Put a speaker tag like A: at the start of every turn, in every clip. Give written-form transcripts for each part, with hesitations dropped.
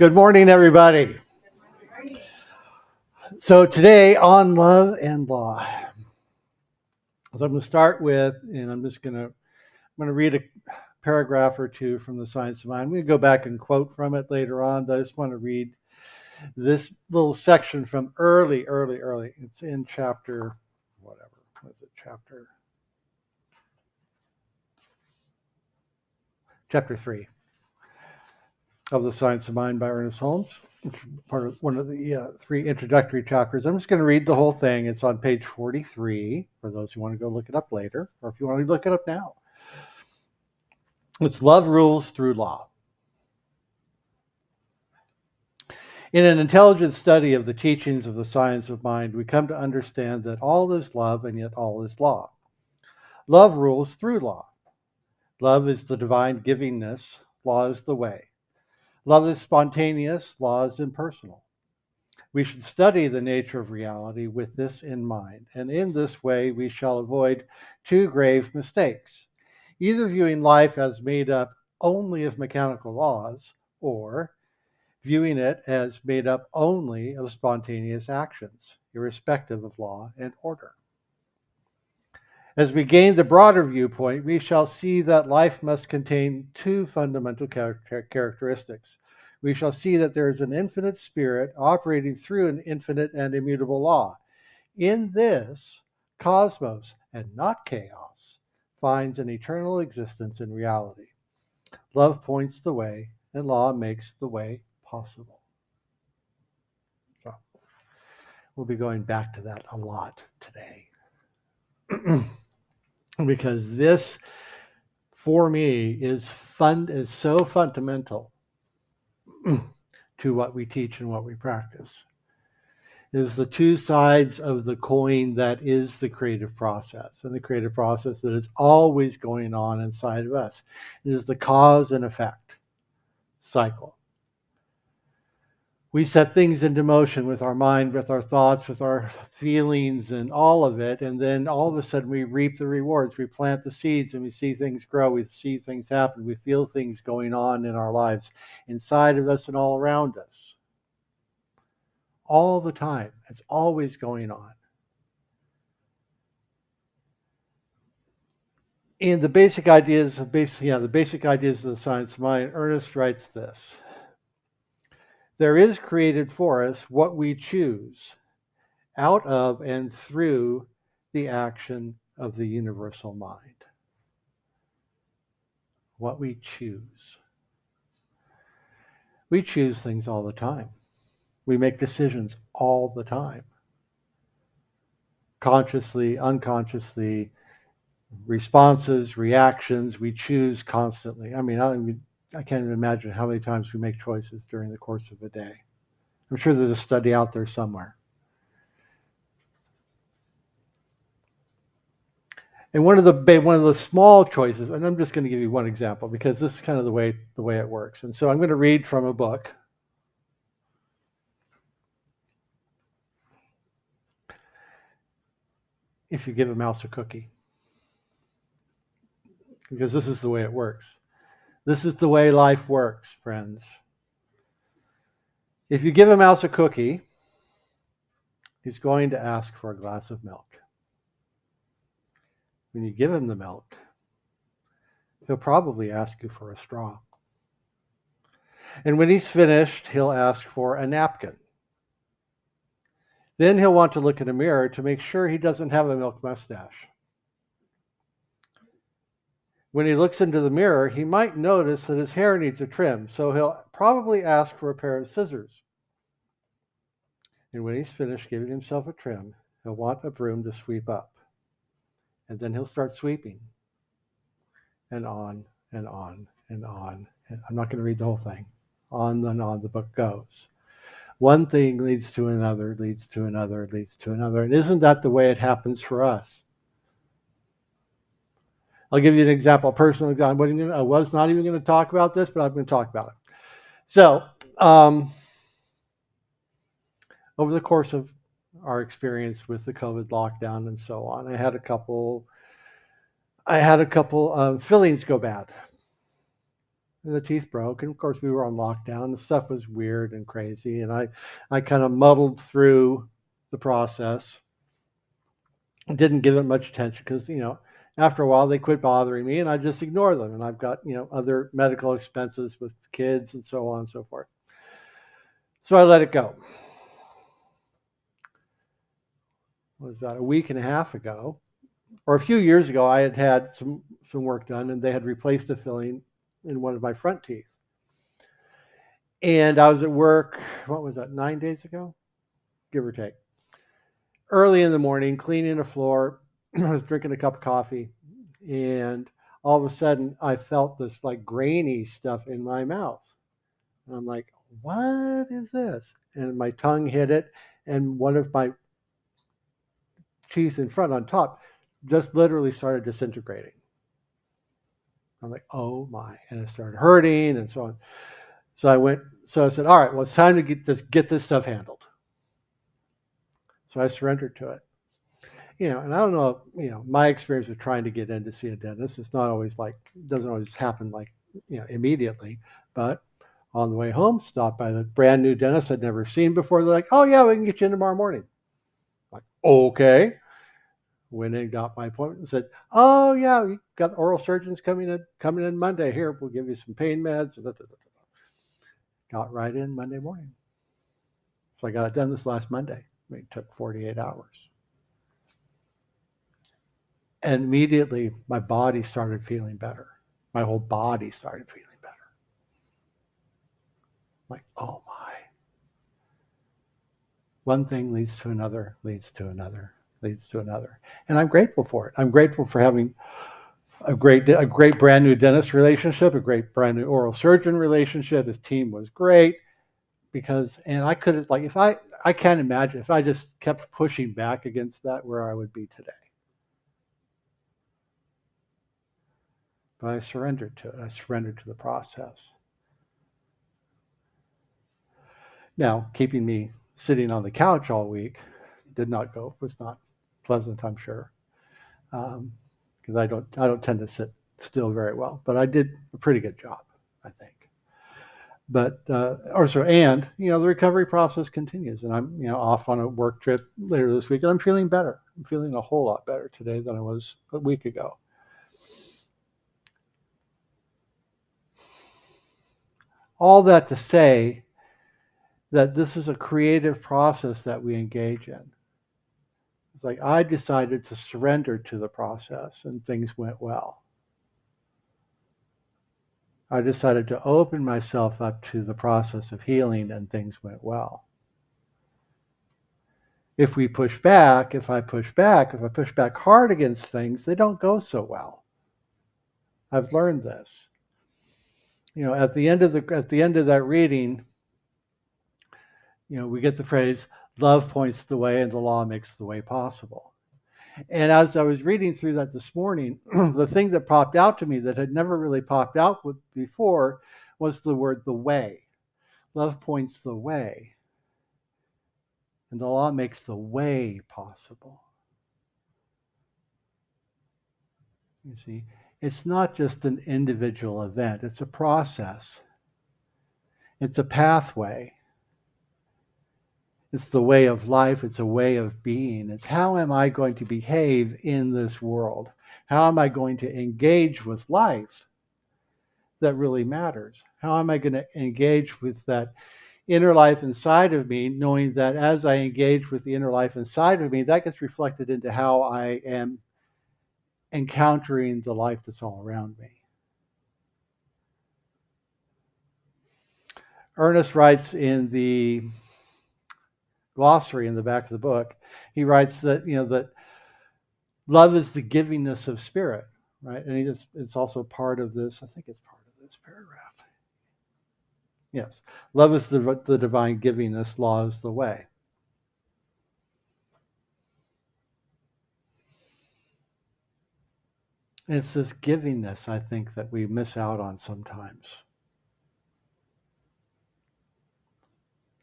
A: Good morning, everybody. So today on love and law, so I'm going to start with, and I'm going to read a paragraph or two from the Science of Mind. I'm going to go back and quote from it later on, but I just want to read this little section from early. It's in chapter, whatever, what is it? Chapter 3 of the Science of Mind by Ernest Holmes. It's part of one of the three introductory chapters. I'm just going to read the whole thing. It's on page 43 for those who want to go look it up later, or if you want to look it up now. It's love rules through law. In an intelligent study of the teachings of the science of mind, we come to understand that all is love and yet all is law. Love rules through law. Love is the divine givingness, law is the way. Love is spontaneous, law is impersonal. We should study the nature of reality with this in mind, and in this way we shall avoid two grave mistakes, either viewing life as made up only of mechanical laws, or viewing it as made up only of spontaneous actions, irrespective of law and order. As we gain the broader viewpoint, we shall see that life must contain two fundamental characteristics. We shall see that there is an infinite spirit operating through an infinite and immutable law. In this, cosmos, and not chaos, finds an eternal existence in reality. Love points the way, and law makes the way possible. So, we'll be going back to that a lot today. Because this, for me, is so fundamental to what we teach and what we practice. It is the two sides of the coin that is the creative process, and the creative process that is always going on inside of us. It is the cause and effect cycle. We set things into motion with our mind, with our thoughts, with our feelings, and all of it. And then all of a sudden we reap the rewards. We plant the seeds and we see things grow. We see things happen. We feel things going on in our lives, inside of us and all around us. All the time. It's always going on. And the basic ideas of the science of mind, Ernest writes this. There is created for us what we choose out of and through the action of the universal mind. What we choose. We choose things all the time. We make decisions all the time. Consciously, unconsciously, responses, reactions, we choose constantly. I can't even imagine how many times we make choices during the course of a day. I'm sure there's a study out there somewhere. And one of the small choices, and I'm just going to give you one example because this is kind of the way it works. And so I'm going to read from a book. If you give a mouse a cookie, because this is the way it works. This is the way life works, friends. If you give a mouse a cookie, he's going to ask for a glass of milk. When you give him the milk, he'll probably ask you for a straw. And when he's finished, he'll ask for a napkin. Then he'll want to look in a mirror to make sure he doesn't have a milk mustache. When he looks into the mirror, he might notice that his hair needs a trim, so he'll probably ask for a pair of scissors. And when he's finished giving himself a trim, he'll want a broom to sweep up. And then he'll start sweeping. And on and on and on. And I'm not going to read the whole thing. On and on the book goes. One thing leads to another, leads to another, leads to another. And isn't that the way it happens for us? I'll give you an example, a personal example. I was not even going to talk about this, but I'm going to talk about it. So, over the course of our experience with the COVID lockdown and so on, I had a couple feelings go bad. and the teeth broke. And of course, we were on lockdown. And stuff was weird and crazy. And I kind of muddled through the process. Didn't give it much attention because, after a while they quit bothering me and I just ignore them. And I've got, other medical expenses with kids and so on and so forth. So I let it go. It was about a week and a half ago, or a few years ago, I had some work done and they had replaced a filling in one of my front teeth. And I was at work, what was that, 9 days ago, give or take. Early in the morning, cleaning the floor. I was drinking a cup of coffee, and all of a sudden, I felt this like grainy stuff in my mouth. And I'm like, what is this? And my tongue hit it, and one of my teeth in front on top just literally started disintegrating. I'm like, oh my. And it started hurting and so on. So I said, all right, well, it's time to get this stuff handled. So I surrendered to it. And I don't know, my experience with trying to get in to see a dentist, it's not always doesn't always happen immediately. But on the way home, stopped by the brand new dentist I'd never seen before. They're like, oh yeah, we can get you in tomorrow morning. I'm like, okay. Went in, got my appointment and said, oh yeah, we got oral surgeons coming in Monday. Here, we'll give you some pain meds. Got right in Monday morning. So I got it done this last Monday. It took 48 hours. And immediately my body started feeling better. My whole body started feeling better. I'm like, oh my. One thing leads to another, leads to another, leads to another. And I'm grateful for it. I'm grateful for having a great brand new dentist relationship, a great brand new oral surgeon relationship. His team was great and I could have, I can't imagine if I just kept pushing back against that where I would be today. But I surrendered to it. I surrendered to the process. Now, keeping me sitting on the couch all week was not pleasant, I'm sure, because I don't tend to sit still very well. But I did a pretty good job, I think. But the recovery process continues, and I'm off on a work trip later this week, and I'm feeling better. I'm feeling a whole lot better today than I was a week ago. All that to say that this is a creative process that we engage in. It's like I decided to surrender to the process and things went well. I decided to open myself up to the process of healing and things went well. If I push back hard against things, they don't go so well. I've learned this. At the end of that reading, we get the phrase, love points the way and the law makes the way possible. And as I was reading through that this morning, the thing that popped out to me that had never really popped out before was the word the way. Love points the way, and the law makes the way possible. You see, it's not just an individual event, it's a process, it's a pathway. It's the way of life. It's a way of being. It's how am I going to behave in this world? How am I going to engage with life that really matters? How am I going to engage with that inner life inside of me, knowing that as I engage with the inner life inside of me, that gets reflected into how I am encountering the life that's all around me. Ernest writes in the glossary in the back of the book, he writes that that love is the givingness of spirit, right? And it's also part of this. I think it's part of this paragraph. Yes, love is the divine givingness. Law is the way. And it's this givingness, I think, that we miss out on sometimes.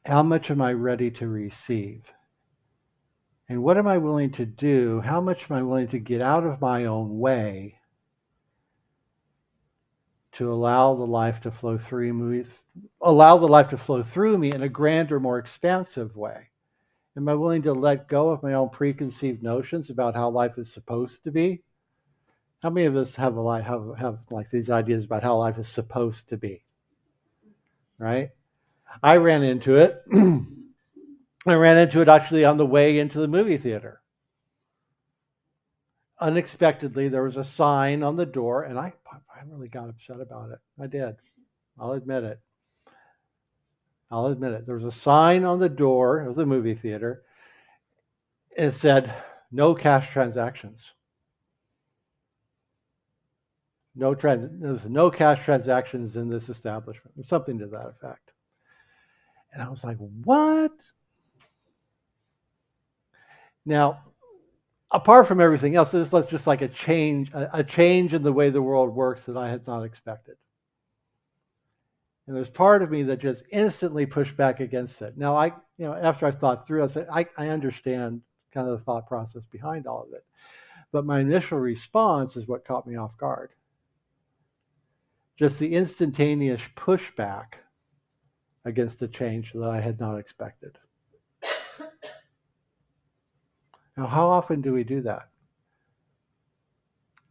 A: How much am I ready to receive? And what am I willing to do? How much am I willing to get out of my own way to allow the life to flow through me, allow the life to flow through me in a grander, more expansive way? Am I willing to let go of my own preconceived notions about how life is supposed to be? How many of us have a life, have like these ideas about how life is supposed to be? Right? I ran into it. I ran into it actually on the way into the movie theater. Unexpectedly, there was a sign on the door, and I really got upset about it. I did. I'll admit it. There was a sign on the door of the movie theater. It said, "No cash transactions." There's no cash transactions in this establishment, or something to that effect. And I was like, "What?" Now, apart from everything else, this was just like a change in the way the world works that I had not expected. And there's part of me that just instantly pushed back against it. Now, after I thought through, I said, I understand kind of the thought process behind all of it. But my initial response is what caught me off guard. Just the instantaneous pushback against the change that I had not expected. Now, how often do we do that?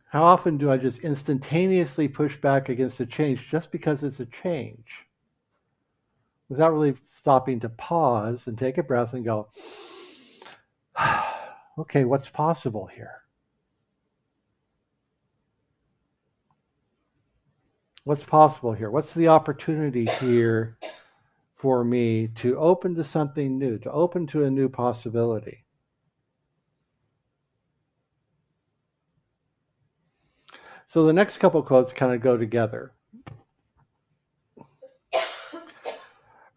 A: How often do I just instantaneously push back against a change just because it's a change, without really stopping to pause and take a breath and go, okay, what's possible here? What's possible here? What's the opportunity here for me to open to something new, to open to a new possibility? So the next couple quotes kind of go together.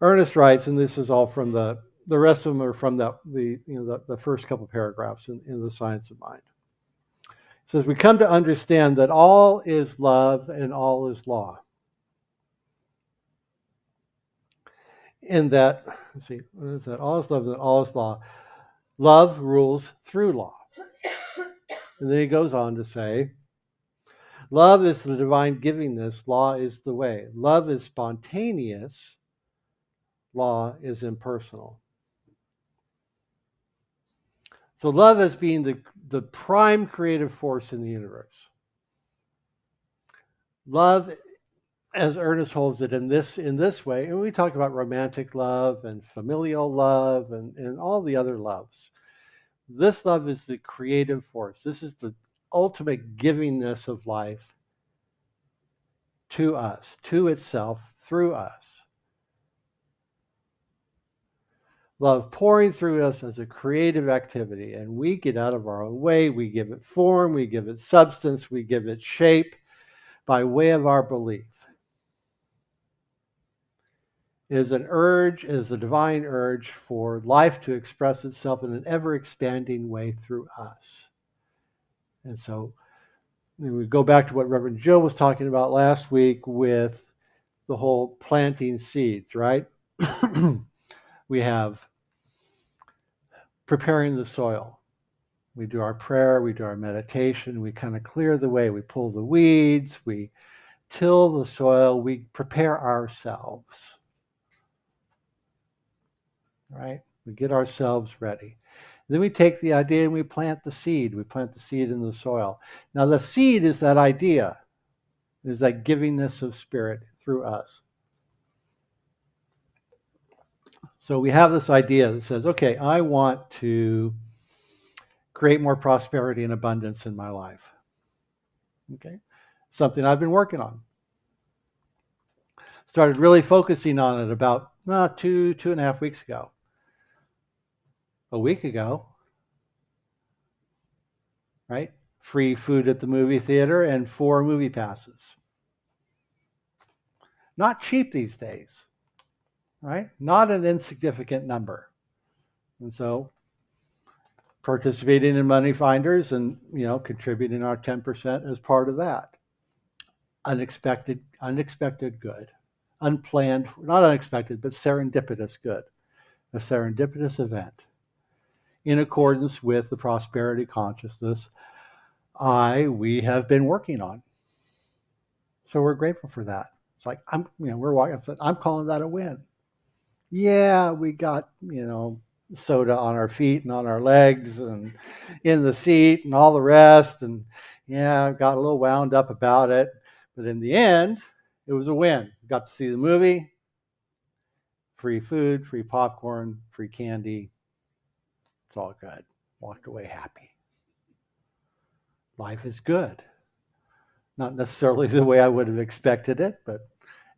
A: Ernest writes, and this is all from the rest of them are from the first couple paragraphs in The Science of Mind. It says, we come to understand that all is love and all is law. In that, let's see, what is that? All is love and all is law. Love rules through law. And then he goes on to say, love is the divine givingness, law is the way. Love is spontaneous, law is impersonal. So love as being the prime creative force in the universe. Love, as Ernest holds it in this way, and we talk about romantic love and familial love and all the other loves. This love is the creative force. This is the ultimate givingness of life to us, to itself, through us. Love pouring through us as a creative activity, and we get out of our own way, we give it form, we give it substance, we give it shape by way of our belief. It is an urge, it is a divine urge for life to express itself in an ever-expanding way through us. And so we go back to what Reverend Joe was talking about last week with the whole planting seeds, right? We have preparing the soil. We do our prayer, we do our meditation, we kind of clear the way, we pull the weeds, we till the soil, we prepare ourselves, right? We get ourselves ready. Then we take the idea and we plant the seed. We plant the seed in the soil. Now the seed is that idea, is that givingness of spirit through us. So we have this idea that says, okay, I want to create more prosperity and abundance in my life. Okay, something I've been working on. Started really focusing on it about 2.5 weeks ago. A week ago, right? Free food at the movie theater and 4 movie passes. Not cheap these days, right? Not an insignificant number. And so participating in Money Finders and, contributing our 10% as part of that. Unexpected good. Unplanned, not unexpected, but serendipitous good. A serendipitous event in accordance with the prosperity consciousness we have been working on. So we're grateful for that. It's like we're walking. I'm calling that a win. Yeah, we got soda on our feet and on our legs and in the seat and all the rest, and yeah, got a little wound up about it. But in the end, it was a win. Got to see the movie, free food, free popcorn, free candy. It's all good. Walked away happy. Life is good. Not necessarily the way I would have expected it, but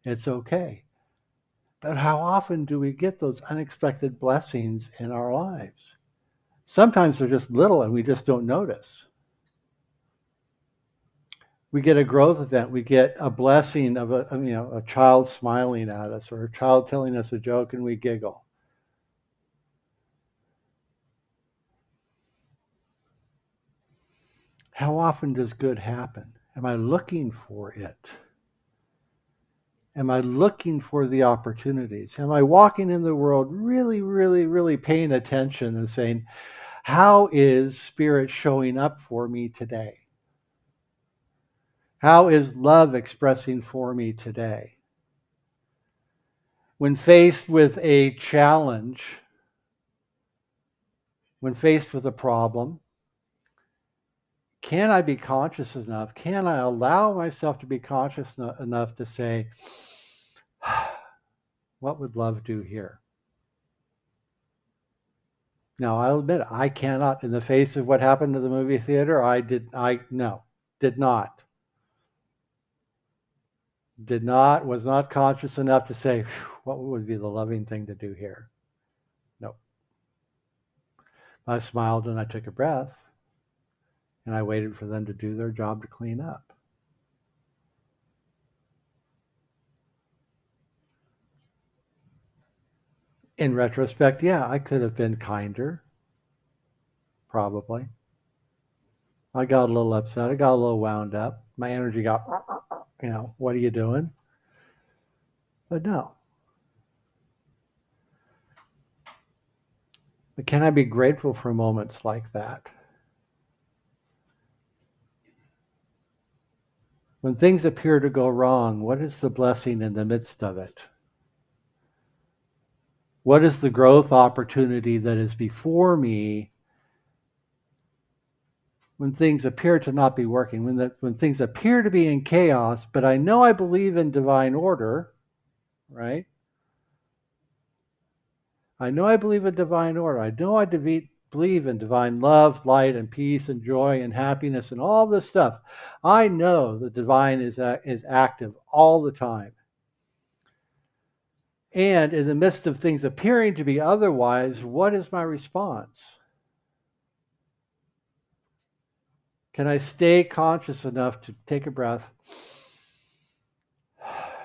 A: it's okay. But how often do we get those unexpected blessings in our lives? Sometimes they're just little and we just don't notice. We get a growth event. We get a blessing of a child smiling at us or a child telling us a joke and we giggle. How often does good happen? Am I looking for it? Am I looking for the opportunities? Am I walking in the world really, really, really paying attention and saying, how is Spirit showing up for me today? How is love expressing for me today? When faced with a challenge, when faced with a problem, can I be conscious enough? Can I allow myself to be conscious enough to say, what would love do here? Now, I'll admit, I cannot, in the face of what happened to the movie theater, did not. Was not conscious enough to say, what would be the loving thing to do here? No. I smiled and I took a breath and I waited for them to do their job to clean up. In retrospect, yeah, I could have been kinder, probably. I got a little upset. I got a little wound up. My energy got, what are you doing? But no. But can I be grateful for moments like that? When things appear to go wrong, what is the blessing in the midst of it? What is the growth opportunity that is before me when things appear to not be working, when things appear to be in chaos, but I know I believe in divine order, right? I know I believe in divine order. I know I believe in divine love, light, and peace, and joy, and happiness, and all this stuff. I know the divine is active all the time. And in the midst of things appearing to be otherwise, what is my response? Can I stay conscious enough to take a breath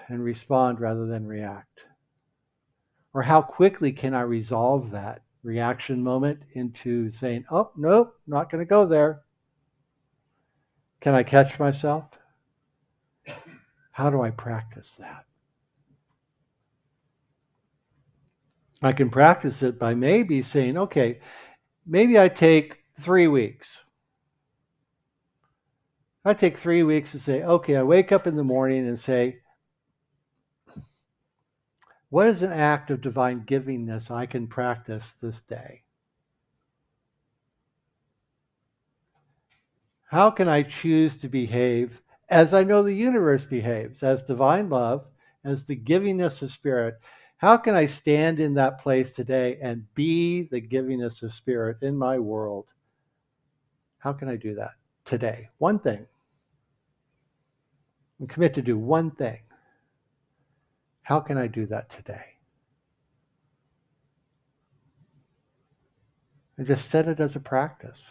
A: and respond rather than react? Or how quickly can I resolve that reaction moment into saying, oh, nope, not going to go there? Can I catch myself? How do I practice that? I can practice it by maybe saying, okay, maybe I take 3 weeks. I take 3 weeks to say, okay, I wake up in the morning and say, what is an act of divine givingness I can practice this day? How can I choose to behave as I know the universe behaves, as divine love, as the givingness of Spirit? How can I stand in that place today and be the givingness of Spirit in my world? How can I do that today? One thing. And commit to do one thing. How can I do that today? And just set it as a practice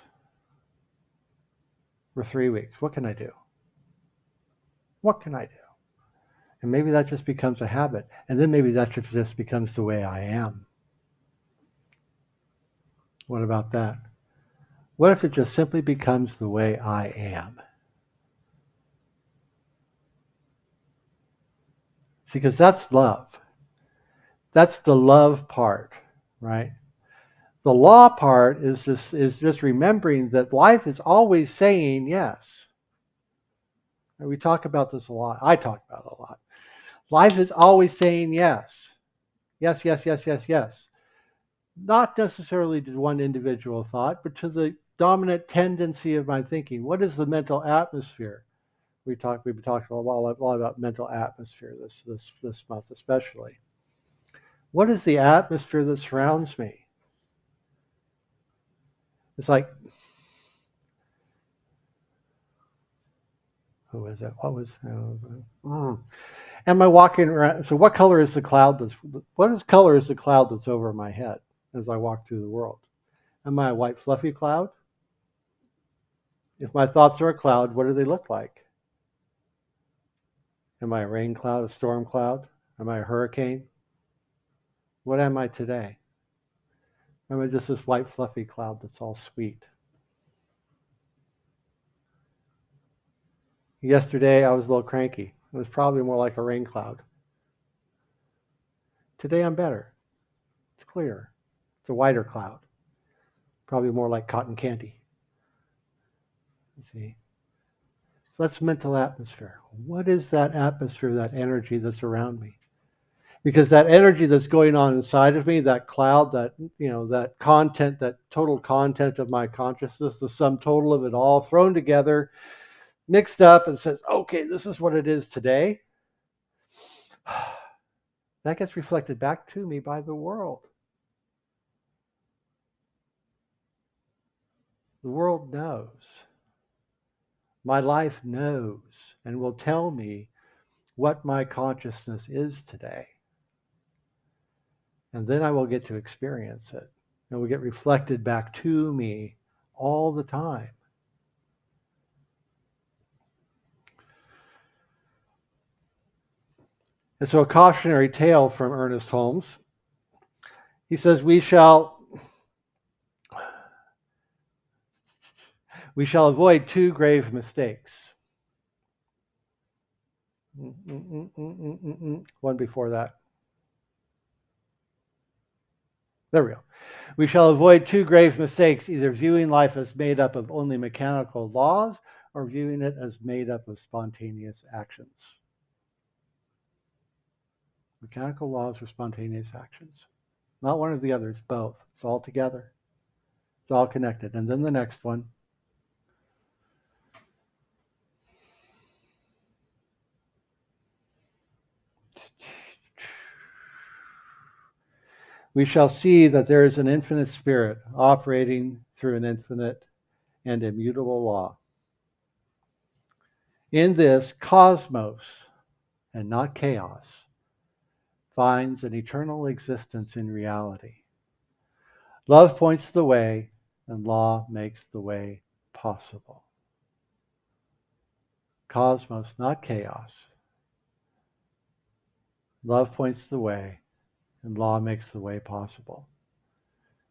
A: for 3 weeks. What can I do? What can I do? And maybe that just becomes a habit. And then maybe that just becomes the way I am. What about that? What if it just simply becomes the way I am? See, because that's love. That's the love part, right? The law part is just remembering that life is always saying yes. And we talk about this a lot. I talk about it a lot. Life is always saying yes. Yes, yes, yes, yes, yes. Not necessarily to one individual thought, but to the dominant tendency of my thinking. What is the mental atmosphere? We've been talking a lot about mental atmosphere this month, especially. What is the atmosphere that surrounds me? It's like, who is it? What was? Am I walking around? So, what color is the cloud that's? What is color is the cloud that's over my head as I walk through the world? Am I a white fluffy cloud? If my thoughts are a cloud, what do they look like? Am I a rain cloud, a storm cloud? Am I a hurricane? What am I today? Am I just this white fluffy cloud that's all sweet? Yesterday I was a little cranky. It was probably more like a rain cloud. Today I'm better. It's clear. It's a whiter cloud. Probably more like cotton candy. You see? So that's mental atmosphere. What is that atmosphere, that energy that's around me? Because that energy that's going on inside of me, that cloud, that content, that total content of my consciousness, the sum total of it all thrown together, mixed up and says, okay, this is what it is today. That gets reflected back to me by the world. The world knows. My life knows and will tell me what my consciousness is today. And then I will get to experience it. It will get reflected back to me all the time. And so a cautionary tale from Ernest Holmes. He says, we shall avoid two grave mistakes. One before that. There we go. We shall avoid two grave mistakes, either viewing life as made up of only mechanical laws or viewing it as made up of spontaneous actions. Mechanical laws or spontaneous actions. Not one or the other, it's both. It's all together. It's all connected. And then the next one. We shall see that there is an infinite spirit operating through an infinite and immutable law. In this cosmos, and not chaos, finds an eternal existence in reality. Love points the way, and law makes the way possible. Cosmos, not chaos. Love points the way, and law makes the way possible.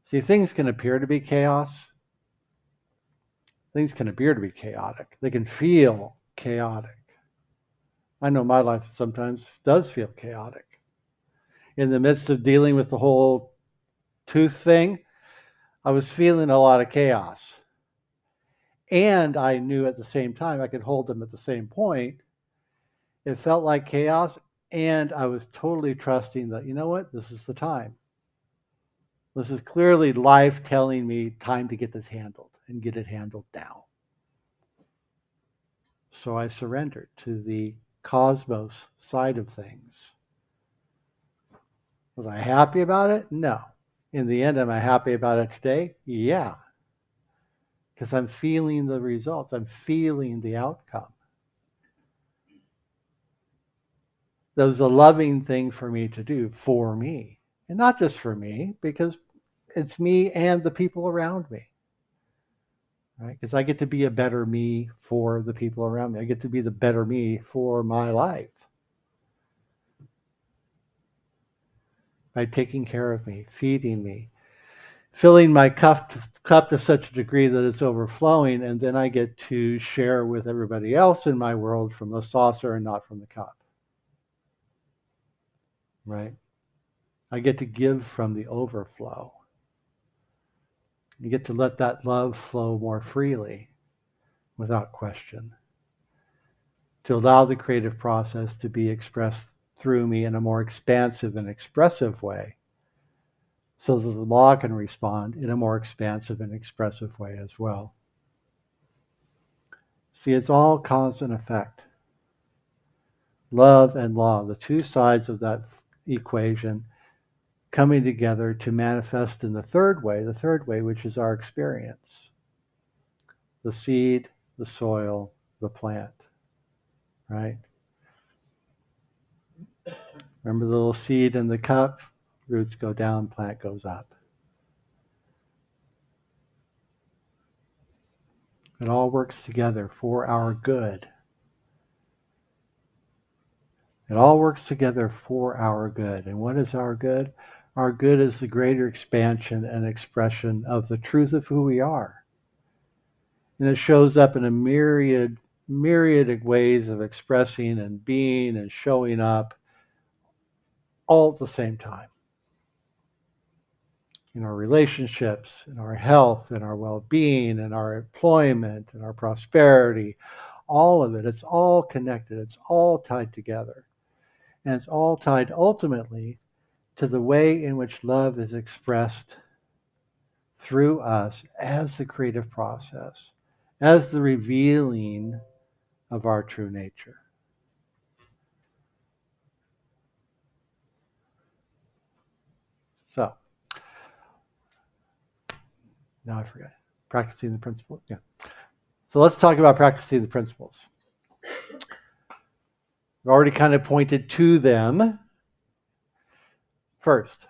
A: See, things can appear to be chaos. Things can appear to be chaotic. They can feel chaotic. I know my life sometimes does feel chaotic. In the midst of dealing with the whole tooth thing, I was feeling a lot of chaos. And I knew at the same time I could hold them at the same point. It felt like chaos, and I was totally trusting that, you know what, this is the time. This is clearly life telling me time to get this handled and get it handled now. So I surrendered to the cosmos side of things. Was I happy about it? No. In the end, am I happy about it today? Yeah. Because I'm feeling the results. I'm feeling the outcome. That was a loving thing for me to do for me. And not just for me, because it's me and the people around me. Right? Because I get to be a better me for the people around me. I get to be the better me for my life. By taking care of me, feeding me, filling my cup to such a degree that it's overflowing, and then I get to share with everybody else in my world from the saucer and not from the cup. Right? I get to give from the overflow. You get to let that love flow more freely without question. to allow the creative process to be expressed through me in a more expansive and expressive way, so that the law can respond in a more expansive and expressive way as well. See, it's all cause and effect. Love and law, the two sides of that equation, coming together to manifest in the third way, which is our experience. The seed, the soil, the plant, right? Remember the little seed in the cup? Roots go down, plant goes up. It all works together for our good. It all works together for our good. And what is our good? Our good is the greater expansion and expression of the truth of who we are. And it shows up in a myriad of ways of expressing and being and showing up all at the same time. In our relationships, in our health, in our well-being, in our employment, in our prosperity, all of it. It's all connected. It's all tied together. And it's all tied ultimately to the way in which love is expressed through us as the creative process, as the revealing of our true nature. So, now I forgot. Practicing the principles? Yeah. So let's talk about practicing the principles. We've already kind of pointed to them. First,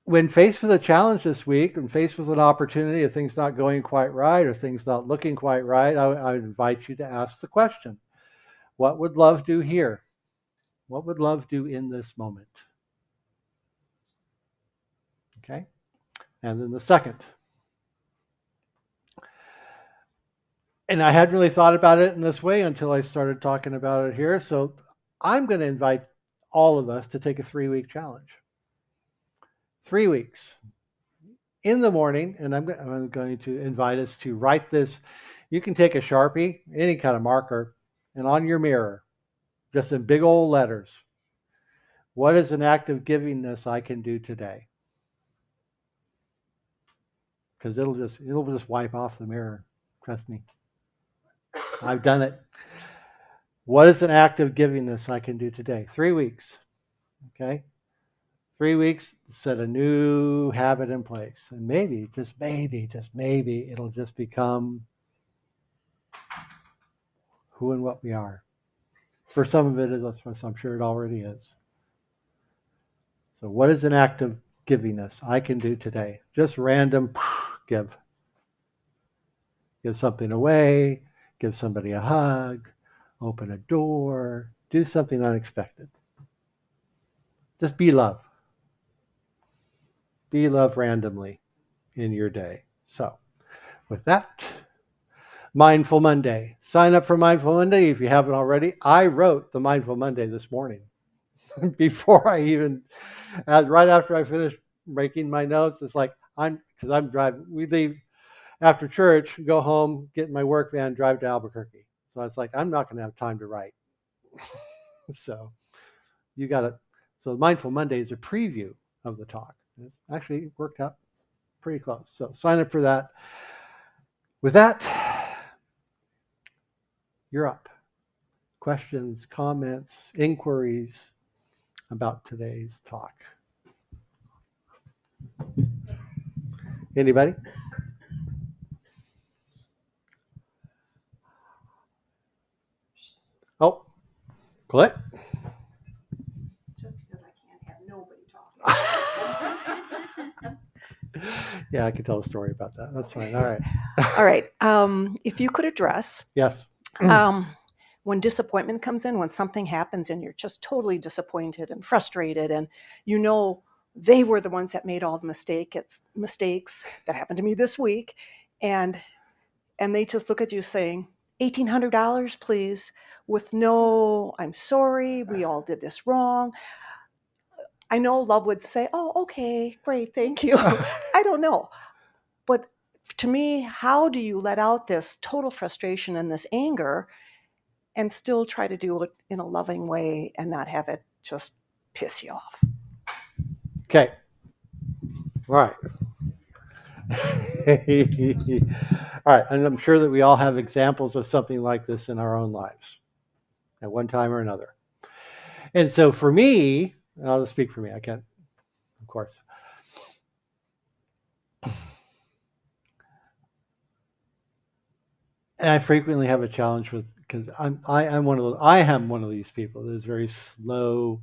A: when faced with a challenge this week, when faced with an opportunity, if things not going quite right or things not looking quite right, I would invite you to ask the question, what would love do here? What would love do in this moment? Okay? And then the second. And I hadn't really thought about it in this way until I started talking about it here. So I'm going to invite all of us to take a 3-week challenge. 3 weeks. In the morning, and I'm going to invite us to write this. You can take a Sharpie, any kind of marker, and on your mirror, just in big old letters, what is an act of givingness I can do today? Because it'll just wipe off the mirror. Trust me. I've done it. What is an act of givingness I can do today? 3 weeks. Okay? 3 weeks to set a new habit in place. And maybe, just maybe, it'll just become who and what we are. For some of it, I'm sure it already is. So what is an act of givingness I can do today? Just random give. Give something away, give somebody a hug, open a door, do something unexpected. Just be love. Be love randomly in your day. So with that, Mindful Monday. Sign up for Mindful Monday if you haven't already. I wrote the Mindful Monday this morning before I even, right after I finished making my notes. It's like, because I'm driving. We leave after church, go home, get in my work van, drive to Albuquerque. So it's like, I'm not going to have time to write. So you got to, so Mindful Monday is a preview of the talk. It actually worked out pretty close. So sign up for that. With that, you're up. Questions, comments, inquiries about today's talk? Anybody? Oh, Colette?
B: Just because I can't have nobody talking.
A: Yeah, I could tell a story about that. That's fine. All right.
B: All right. If you could address
A: Yes.
B: when disappointment comes in, when something happens and you're just totally disappointed and frustrated, and you know they were the ones that made all the mistakes that happened to me this week, and they just look at you saying, $1,800, please, with no, I'm sorry, we all did this wrong. I know love would say, oh, okay, great, thank you. I don't know. But to me, how do you let out this total frustration and this anger and still try to do it in a loving way and not have it just piss you off.
A: Okay. Right. All right. And I'm sure that we all have examples of something like this in our own lives at one time or another. And so for me, and I'll just speak for me, I can't, of course. And I frequently have a challenge with, because I am one of these people that is very slow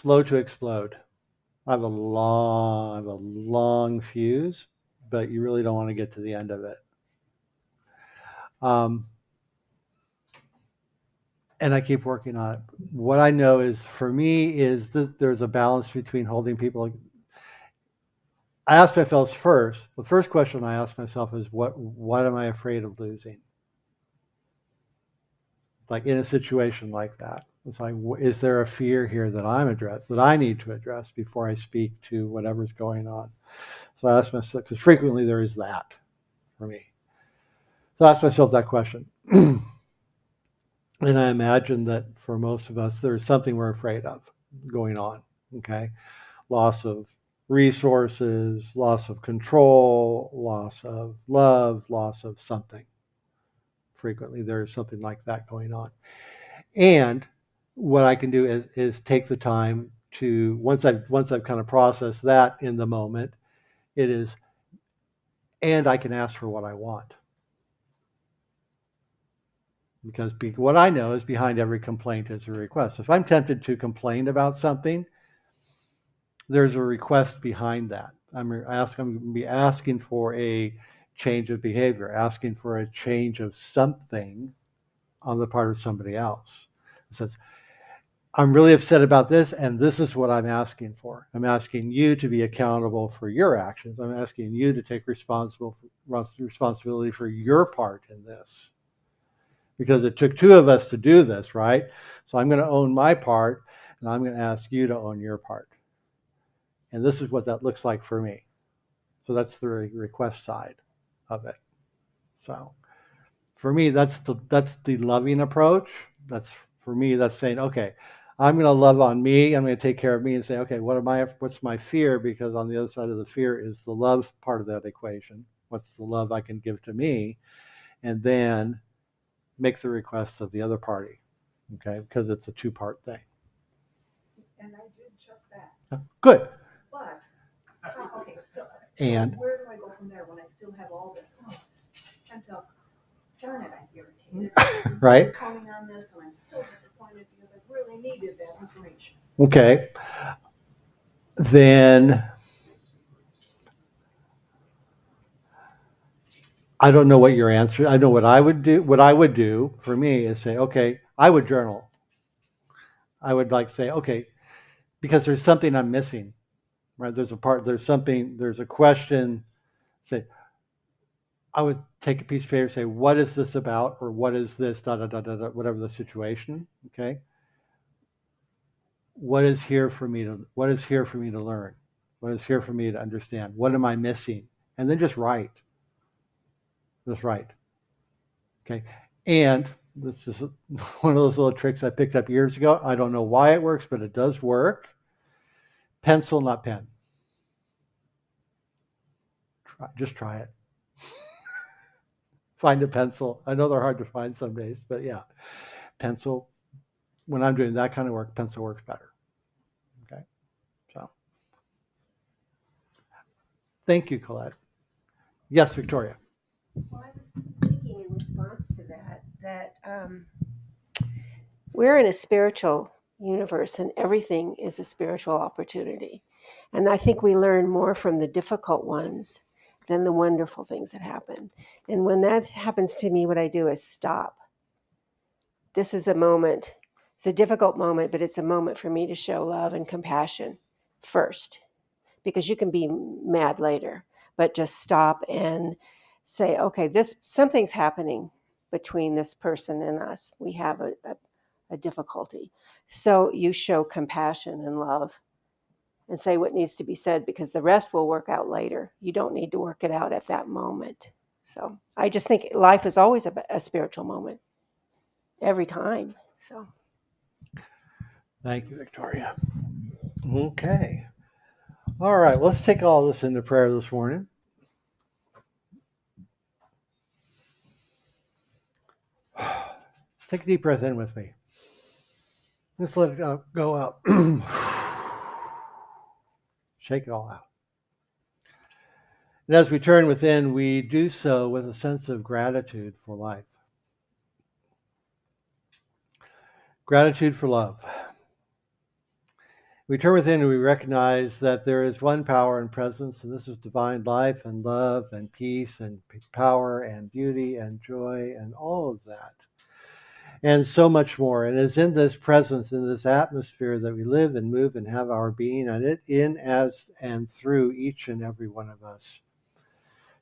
A: to explode. I have a long fuse, but you really don't want to get to the end of it. Um, and I keep working on it. What I know is, for me, is that there's a balance between holding people. I ask myself first. The first question I ask myself is, what am I afraid of losing? Like in a situation like that, it's like, is there a fear here that I need to address before I speak to whatever's going on? So I ask myself, because frequently there is that for me. So I ask myself that question. And I imagine that for most of us, there's something we're afraid of going on. Okay. Loss of resources, loss of control, loss of love, loss of something. Frequently, there's something like that going on. And what I can do is take the time to, once I've kind of processed that in the moment, it is, and I can ask for what I want. Because what I know is behind every complaint is a request. If I'm tempted to complain about something, there's a request behind that. I'm going to be asking for a change of behavior, asking for a change of something on the part of somebody else. It says, I'm really upset about this, and this is what I'm asking for. I'm asking you to be accountable for your actions. I'm asking you to take responsibility for your part in this. Because it took two of us to do this, right? So I'm going to own my part, and I'm going to ask you to own your part. And this is what that looks like for me. So that's the request side of it. So for me, that's the loving approach. That's for me. That's saying, okay, I'm going to love on me. I'm going to take care of me and say, okay, what's my fear? Because on the other side of the fear is the love part of that equation. What's the love I can give to me? And then make the request of the other party. Okay, because it's a two-part thing.
B: And I did just that.
A: Good.
B: But, okay, so
A: And
B: where do I go from there when I still have all this? Oh, pent up. Darn it, I'm irritated.
A: right.
B: I'm counting on this, and I'm so disappointed because I really needed that information.
A: Okay. Then I don't know what your answer. I know what I would do. What I would do for me is say, okay, I would journal. I would like say, okay, because there's something I'm missing, right? There's a question. Say, I would take a piece of paper, say, what is this about, or what is this, da da da da, da whatever the situation. Okay, what is here for me to learn? What is here for me to understand? What am I missing? And then just write. Just write. Okay. And this is one of those little tricks I picked up years ago. I don't know why it works, but it does work. Pencil, not pen. Just try it. Find a pencil. I know they're hard to find some days, but yeah, pencil. When I'm doing that kind of work, pencil works better. Okay. So thank you, Colette. Yes, Victoria.
C: Well, I was thinking in response to that we're in a spiritual universe and everything is a spiritual opportunity. And I think we learn more from the difficult ones than the wonderful things that happen. And when that happens to me, what I do is stop. This is a moment. It's a difficult moment, but it's a moment for me to show love and compassion first, because you can be mad later, but just stop and say, okay, something's happening between this person and us. We have a difficulty. So you show compassion and love and say what needs to be said, because the rest will work out later. You don't need to work it out at that moment. So I just think life is always a spiritual moment every time. So
A: Thank you, Victoria. Okay. All right. Let's take all this into prayer this morning. Take a deep breath in with me. Let's let it go out. Shake it all out. And as we turn within, we do so with a sense of gratitude for life. Gratitude for love. We turn within and we recognize that there is one power and presence, and this is divine life and love and peace and power and beauty and joy and all of that. And so much more. And it's in this presence, in this atmosphere that we live and move and have our being, and it in, as, and through each and every one of us.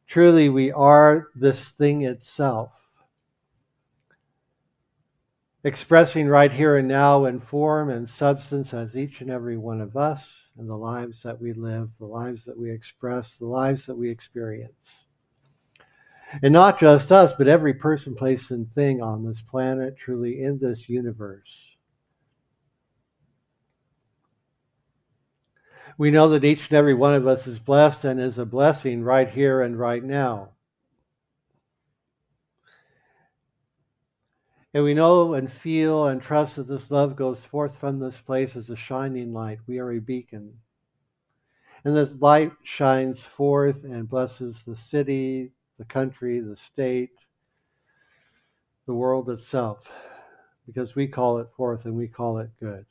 A: Truly, we are this thing itself, expressing right here and now in form and substance as each and every one of us, and the lives that we live, the lives that we express, the lives that we experience. And not just us, but every person, place, and thing on this planet, truly in this universe. We know that each and every one of us is blessed and is a blessing right here and right now. And we know and feel and trust that this love goes forth from this place as a shining light. We are a beacon. And this light shines forth and blesses the city, the country, the state, the world itself, because we call it forth and we call it good.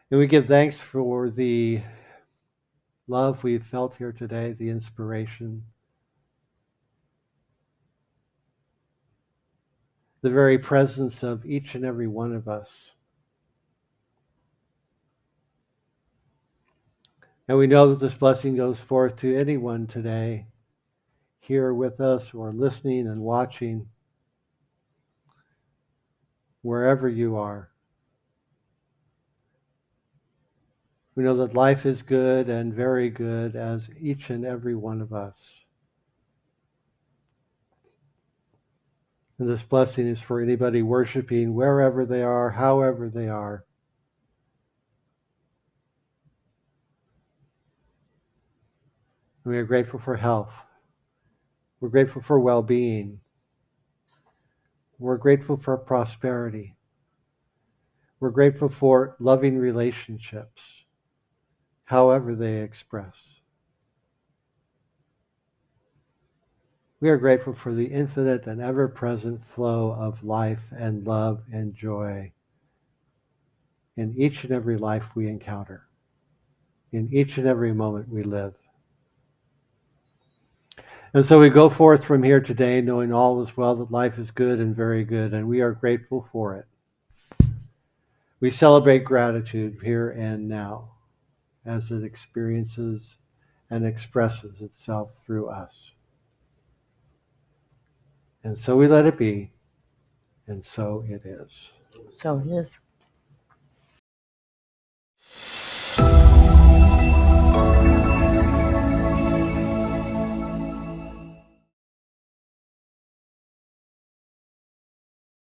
A: And we give thanks for the love we've felt here today, the inspiration, the very presence of each and every one of us. And we know that this blessing goes forth to anyone today, here with us or listening and watching, wherever you are. We know that life is good and very good as each and every one of us. And this blessing is for anybody worshiping wherever they are, however they are. We are grateful for health. We're grateful for well-being. We're grateful for prosperity. We're grateful for loving relationships, however they express. We are grateful for the infinite and ever-present flow of life and love and joy in each and every life we encounter, in each and every moment we live. And so we go forth from here today knowing all is well, that life is good and very good, and we are grateful for it. We celebrate gratitude here and now as it experiences and expresses itself through us. And so we let it be, and so it is.
D: So it is.